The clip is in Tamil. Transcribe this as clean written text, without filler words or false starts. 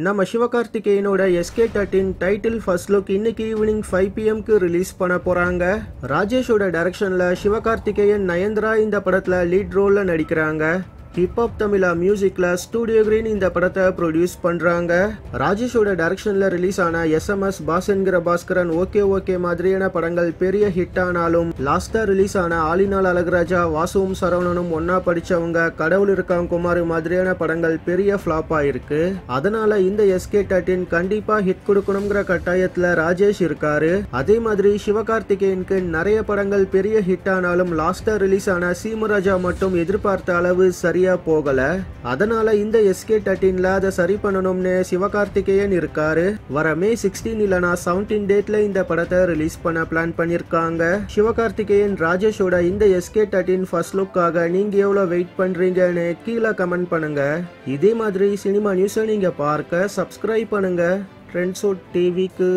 நம்ம சிவகார்த்திகேயனோட SK13 டைட்டில் ஃபர்ஸ்ட் லுக் இன்னைக்கு ஈவினிங் 5 PM க்கு ரிலீஸ் பண்ண போறாங்க. ராஜேஷோட டைரக்ஷன்ல சிவகார்த்திகேயன் நயன்தாரா இந்த படத்துல லீட் ரோல்ல நடிக்கிறாங்க. ஹிப்ஹாப் தமிழா மியூசிக்ல ஸ்டூடியோ கிரீன் இந்த படத்தை ப்ரொடியூஸ் பண்றாங்க. ராஜேஷோட டைரக்ஷன்ல ரிலீஸ் ஆன SMS, பாஸ் என்கிற பாஸ்கரன், ஓகே ஓகே மாதிரியான படங்கள் பெரிய ஹிட் ஆனாலும் லாஸ்டா ரிலீஸ் ஆன ஆலினால் அழகராஜா, வாசுவும் சரவணனும் ஒன்னா படிச்சவங்க, கடவுள் இருக்கான் குமார் மாதிரியான படங்கள் பெரிய ஃபிளாப் ஆயிருக்கு. அதனால இந்த SK13 கண்டிப்பா ஹிட் கொடுக்கணுங்கிற கட்டாயத்துல ராஜேஷ் இருக்காரு. அதே மாதிரி சிவகார்த்திகேயனுக்கு நிறைய படங்கள் பெரிய ஹிட் ஆனாலும் லாஸ்டா ரிலீஸ் ஆன சீமராஜா மட்டும் எதிர்பார்த்த அளவு சரியா போகல. அதனால இந்த SK13ல அதை சரி பண்ணணும்னு சிவகார்த்திகேயன் இருக்காரு. வர May 16 இல்லனா 17 டேட்ல இந்த படத்தை ரிலீஸ் பண்ண பிளான் பண்ணிருக்காங்க. சிவகார்த்திகேயன் ராஜேஷோட இந்த SK13 ஃபர்ஸ்ட் லுக்காக நீங்க எவ்வளவு வெயிட் பண்றீங்கன்னு கீழே கமெண்ட் பண்ணுங்க. இதே மாதிரி சினிமா நியூஸை நீங்க பார்க்க சப்ஸ்கிரைப் பண்ணுங்க ட்ரெண்ட்ஸோட் டிவிக்கு.